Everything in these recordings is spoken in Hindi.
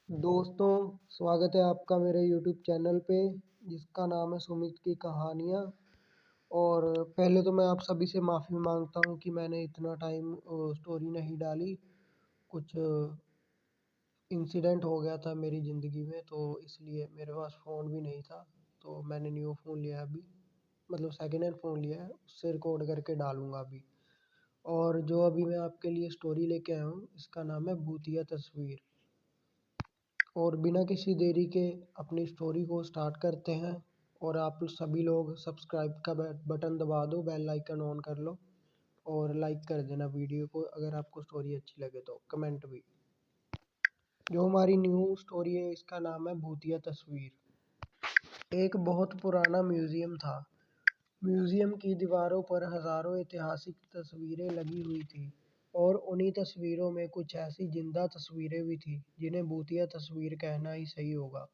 दोस्तों, स्वागत है आपका मेरे यूट्यूब चैनल पे जिसका नाम है सुमित की कहानियाँ। और पहले तो मैं आप सभी से माफ़ी मांगता हूँ कि मैंने इतना टाइम स्टोरी नहीं डाली। कुछ इंसिडेंट हो गया था मेरी ज़िंदगी में, तो इसलिए मेरे पास फ़ोन भी नहीं था। तो मैंने न्यू फ़ोन लिया है अभी, मतलब सेकेंड हैंड फ़ोन लिया है, उससे रिकॉर्ड करके डालूँगा अभी। और जो अभी मैं आपके लिए स्टोरी लेके आया हूँ, इसका नाम है भूतिया तस्वीर। और बिना किसी देरी के अपनी स्टोरी को स्टार्ट करते हैं। और आप सभी लोग सब्सक्राइब का बटन दबा दो, बेल आइकन ऑन कर लो और लाइक कर देना वीडियो को। अगर आपको स्टोरी अच्छी लगे तो कमेंट भी। जो हमारी न्यू स्टोरी है इसका नाम है भूतिया तस्वीर। एक बहुत पुराना म्यूजियम था। म्यूजियम की दीवारों पर हजारों ऐतिहासिक तस्वीरें लगी हुई थी। और उन्हीं तस्वीरों में कुछ ऐसी जिंदा तस्वीरें भी थी जिन्हें भूतिया तस्वीर कहना ही सही होगा।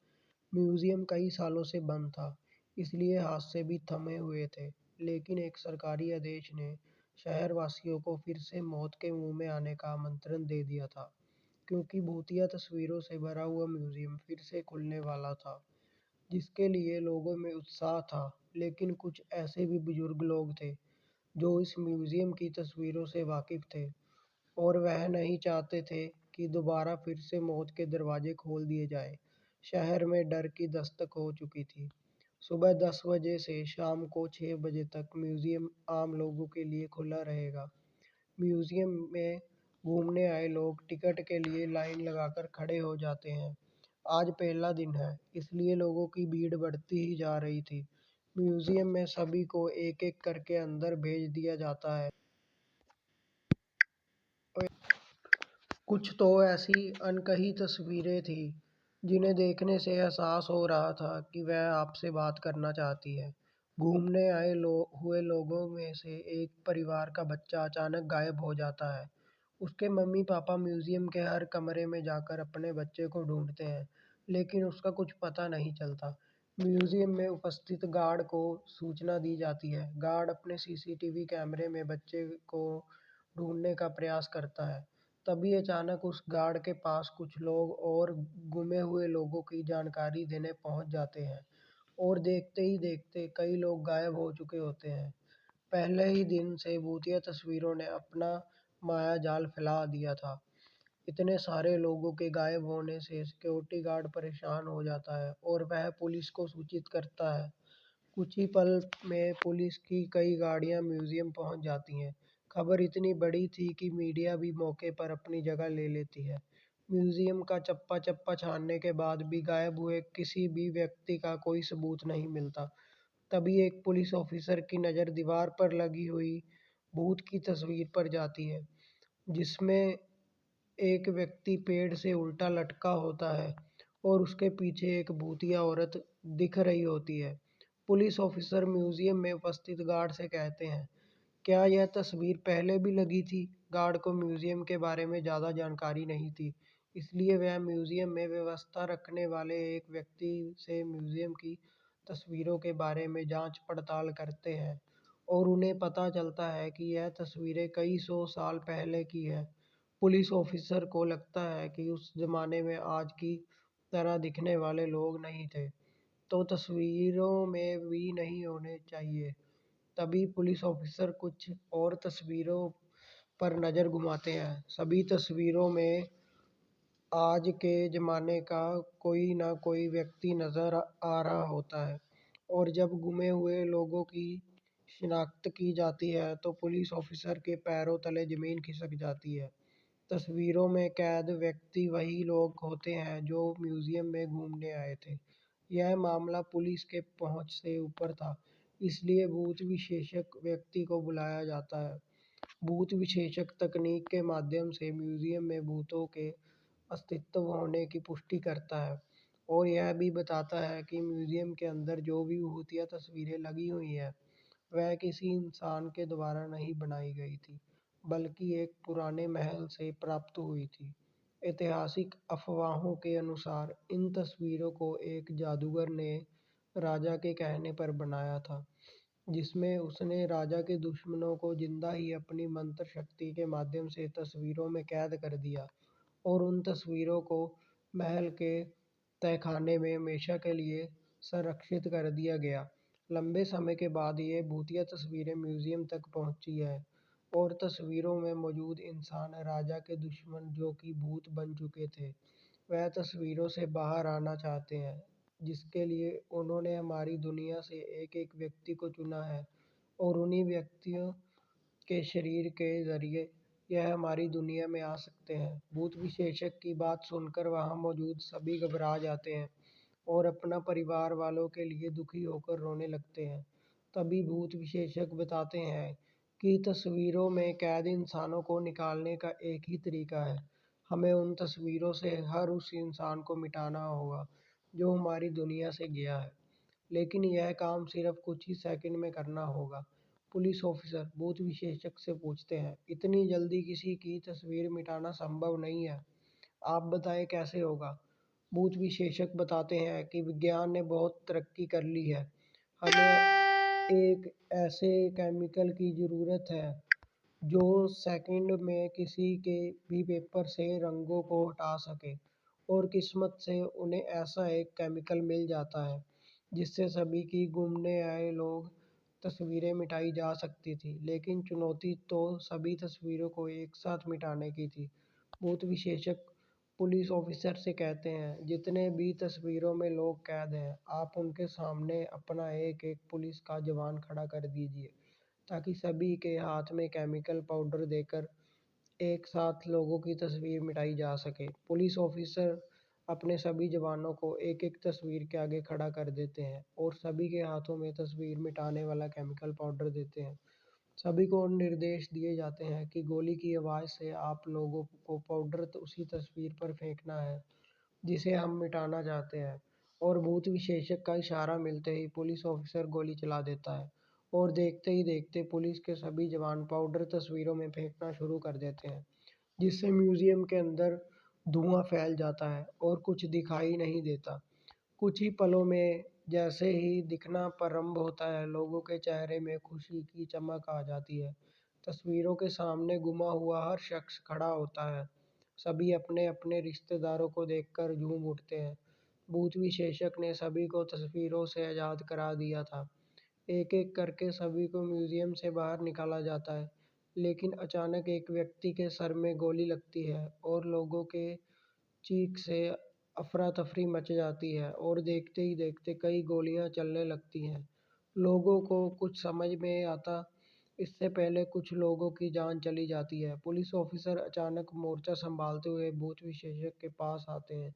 म्यूजियम कई सालों से बंद था, इसलिए हाथ से भी थमे हुए थे। लेकिन एक सरकारी आदेश ने शहरवासियों को फिर से मौत के मुंह में आने का आमंत्रण दे दिया था, क्योंकि भूतिया तस्वीरों से भरा हुआ म्यूजियम फिर से खुलने वाला था, जिसके लिए लोगों में उत्साह था। लेकिन कुछ ऐसे भी बुजुर्ग लोग थे जो इस म्यूजियम की तस्वीरों से वाकिफ थे, और वह नहीं चाहते थे कि दोबारा फिर से मौत के दरवाजे खोल दिए जाएं। शहर में डर की दस्तक हो चुकी थी। सुबह 10 बजे से शाम को 6 बजे तक म्यूजियम आम लोगों के लिए खुला रहेगा। म्यूजियम में घूमने आए लोग टिकट के लिए लाइन लगाकर खड़े हो जाते हैं। आज पहला दिन है, इसलिए लोगों की भीड़ बढ़ती ही जा रही थी। म्यूजियम में सभी को एक एक करके अंदर भेज दिया जाता है। कुछ तो ऐसी अनकही तस्वीरें थी जिन्हें देखने से एहसास हो रहा था कि वह आपसे बात करना चाहती है। घूमने आए हुए लोगों में से एक परिवार का बच्चा अचानक गायब हो जाता है। उसके मम्मी पापा म्यूजियम के हर कमरे में जाकर अपने बच्चे को ढूंढते हैं, लेकिन उसका कुछ पता नहीं चलता। म्यूजियम में उपस्थित गार्ड को सूचना दी जाती है। गार्ड अपने सीसीटीवी कैमरे में बच्चे को ढूंढने का प्रयास करता है। तभी अचानक उस गार्ड के पास कुछ लोग और गुमे हुए लोगों की जानकारी देने पहुंच जाते हैं। और देखते ही देखते कई लोग गायब हो चुके होते हैं। पहले ही दिन से भूतिया तस्वीरों ने अपना माया जाल फैला दिया था। इतने सारे लोगों के गायब होने से सिक्योरिटी गार्ड परेशान हो जाता है और वह पुलिस को सूचित करता है। कुछ ही पल में पुलिस की कई गाड़ियां म्यूजियम पहुंच जाती हैं। खबर इतनी बड़ी थी कि मीडिया भी मौके पर अपनी जगह ले लेती है। म्यूजियम का चप्पा चप्पा छानने के बाद भी गायब हुए किसी भी व्यक्ति का कोई सबूत नहीं मिलता। तभी एक पुलिस ऑफिसर की नज़र दीवार पर लगी हुई भूत की तस्वीर पर जाती है, जिसमें एक व्यक्ति पेड़ से उल्टा लटका होता है और उसके पीछे एक भूतिया औरत दिख रही होती है। पुलिस ऑफिसर म्यूजियम में उपस्थित गार्ड से कहते हैं, क्या यह तस्वीर पहले भी लगी थी? गार्ड को म्यूजियम के बारे में ज़्यादा जानकारी नहीं थी, इसलिए वह म्यूजियम में व्यवस्था रखने वाले एक व्यक्ति से म्यूजियम की तस्वीरों के बारे में जांच पड़ताल करते हैं। और उन्हें पता चलता है कि यह तस्वीरें कई सौ साल पहले की है। पुलिस ऑफिसर को लगता है कि उस जमाने में आज की तरह दिखने वाले लोग नहीं थे, तो तस्वीरों में भी नहीं होने चाहिए। तभी पुलिस ऑफिसर कुछ और तस्वीरों पर नज़र घुमाते हैं। सभी तस्वीरों में आज के ज़माने का कोई ना कोई व्यक्ति नज़र आ रहा होता है। और जब गुमे हुए लोगों की शिनाख्त की जाती है तो पुलिस ऑफिसर के पैरों तले ज़मीन खिसक जाती है। तस्वीरों में कैद व्यक्ति वही लोग होते हैं जो म्यूजियम में घूमने आए थे। यह मामला पुलिस के पहुंच से ऊपर था, इसलिए भूत विशेषज्ञ व्यक्ति को बुलाया जाता है। भूत विशेषज्ञ तकनीक के माध्यम से म्यूजियम में भूतों के अस्तित्व होने की पुष्टि करता है और यह भी बताता है कि म्यूजियम के अंदर जो भी भूतिया तस्वीरें लगी हुई हैं वह किसी इंसान के द्वारा नहीं बनाई गई थी, बल्कि एक पुराने महल से प्राप्त हुई थी। ऐतिहासिक अफवाहों के अनुसार इन तस्वीरों को एक जादूगर ने राजा के कहने पर बनाया था, जिसमें उसने राजा के दुश्मनों को जिंदा ही अपनी मंत्र शक्ति के माध्यम से तस्वीरों में कैद कर दिया और उन तस्वीरों को महल के तहखाने में हमेशा के लिए संरक्षित कर दिया गया। लंबे समय के बाद ये भूतिया तस्वीरें म्यूजियम तक पहुंची हैं और तस्वीरों में मौजूद इंसान राजा के दुश्मन जो कि भूत बन चुके थे, वह तस्वीरों से बाहर आना चाहते हैं, जिसके लिए उन्होंने हमारी दुनिया से एक एक व्यक्ति को चुना है और उन्हीं व्यक्तियों के शरीर के जरिए यह हमारी दुनिया में आ सकते हैं। भूत विशेषज्ञ की बात सुनकर वहां मौजूद सभी घबरा जाते हैं और अपना परिवार वालों के लिए दुखी होकर रोने लगते हैं। तभी भूत विशेषज्ञ बताते हैं कि तस्वीरों में कैद इंसानों को निकालने का एक ही तरीका है। हमें उन तस्वीरों से हर उस इंसान को मिटाना होगा जो हमारी दुनिया से गया है। लेकिन यह काम सिर्फ कुछ ही सेकंड में करना होगा। पुलिस ऑफिसर भूत विशेषज्ञ से पूछते हैं, इतनी जल्दी किसी की तस्वीर मिटाना संभव नहीं है, आप बताएं कैसे होगा। भूत विशेषज्ञ बताते हैं कि विज्ञान ने बहुत तरक्की कर ली है। हमें एक ऐसे केमिकल की ज़रूरत है जो सेकंड में किसी के भी पेपर से रंगों को हटा सके। और किस्मत से उन्हें ऐसा एक केमिकल मिल जाता है जिससे सभी की घूमने आए लोग तस्वीरें मिटाई जा सकती थी। लेकिन चुनौती तो सभी तस्वीरों को एक साथ मिटाने की थी। भूत विशेषज्ञ पुलिस ऑफिसर से कहते हैं, जितने भी तस्वीरों में लोग कैद हैं, आप उनके सामने अपना एक एक पुलिस का जवान खड़ा कर दीजिए ताकि सभी के हाथ में केमिकल पाउडर देकर एक साथ लोगों की तस्वीर मिटाई जा सके। पुलिस ऑफिसर अपने सभी जवानों को एक एक तस्वीर के आगे खड़ा कर देते हैं और सभी के हाथों में तस्वीर मिटाने वाला केमिकल पाउडर देते हैं। सभी को निर्देश दिए जाते हैं कि गोली की आवाज़ से आप लोगों को पाउडर उसी तस्वीर पर फेंकना है जिसे हम मिटाना चाहते हैं। और भूत विशेषज्ञ का इशारा मिलते ही पुलिस ऑफिसर गोली चला देता है और देखते ही देखते पुलिस के सभी जवान पाउडर तस्वीरों में फेंकना शुरू कर देते हैं, जिससे म्यूजियम के अंदर धुआं फैल जाता है और कुछ दिखाई नहीं देता। कुछ ही पलों में जैसे ही दिखना प्रारंभ होता है, लोगों के चेहरे में खुशी की चमक आ जाती है। तस्वीरों के सामने गुमा हुआ हर शख्स खड़ा होता है। सभी अपने अपने रिश्तेदारों को देखकर झूम उठते हैं। भूत विशेषज्ञ ने सभी को तस्वीरों से आज़ाद करा दिया था। एक एक करके सभी को म्यूजियम से बाहर निकाला जाता है। लेकिन अचानक एक व्यक्ति के सर में गोली लगती है और लोगों के चीख से अफरा तफरी मच जाती है और देखते ही देखते कई गोलियां चलने लगती हैं। लोगों को कुछ समझ में आता इससे पहले कुछ लोगों की जान चली जाती है। पुलिस ऑफिसर अचानक मोर्चा संभालते हुए भूत विशेषज्ञ के पास आते हैं।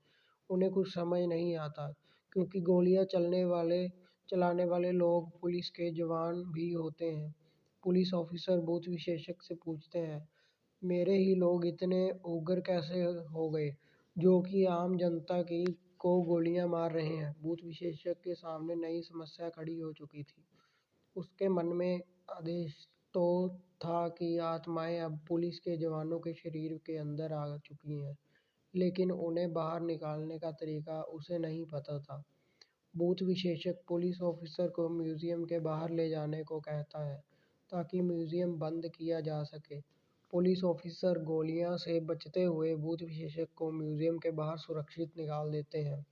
उन्हें कुछ समझ नहीं आता क्योंकि गोलियां चलाने वाले लोग पुलिस के जवान भी होते हैं। पुलिस ऑफिसर भूत विशेषज्ञ से पूछते हैं, मेरे ही लोग इतने उग्र कैसे हो गए जो कि आम जनता की को गोलियां मार रहे हैं। भूत विशेषज्ञ के सामने नई समस्या खड़ी हो चुकी थी। उसके मन में आदेश तो था कि आत्माएं अब पुलिस के जवानों के शरीर के अंदर आ चुकी हैं, लेकिन उन्हें बाहर निकालने का तरीका उसे नहीं पता था। भूत विशेषज्ञ पुलिस ऑफिसर को म्यूजियम के बाहर ले जाने को कहता है ताकि म्यूजियम बंद किया जा सके। पुलिस ऑफिसर गोलियां से बचते हुए भूत विशेषज्ञ को म्यूजियम के बाहर सुरक्षित निकाल देते हैं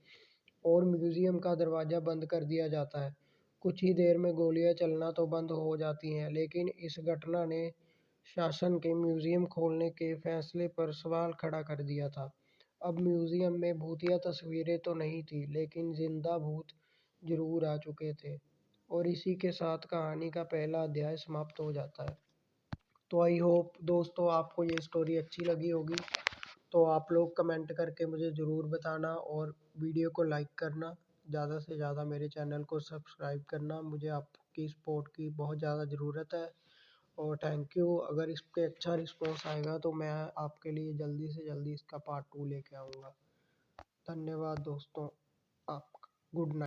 और म्यूजियम का दरवाज़ा बंद कर दिया जाता है। कुछ ही देर में गोलियां चलना तो बंद हो जाती हैं, लेकिन इस घटना ने शासन के म्यूजियम खोलने के फैसले पर सवाल खड़ा कर दिया था। अब म्यूजियम में भूतिया तस्वीरें तो नहीं थी, लेकिन जिंदा भूत जरूर आ चुके थे। और इसी के साथ कहानी का पहला अध्याय समाप्त हो जाता है। तो आई होप दोस्तों आपको ये स्टोरी अच्छी लगी होगी। तो आप लोग कमेंट करके मुझे ज़रूर बताना और वीडियो को लाइक करना, ज़्यादा से ज़्यादा मेरे चैनल को सब्सक्राइब करना। मुझे आपकी सपोर्ट की बहुत ज़्यादा ज़रूरत है और थैंक यू। अगर इस पे अच्छा रिस्पॉन्स आएगा तो मैं आपके लिए जल्दी से जल्दी इसका पार्ट 2 लेके आऊँगा। धन्यवाद दोस्तों, आप गुड नाइट।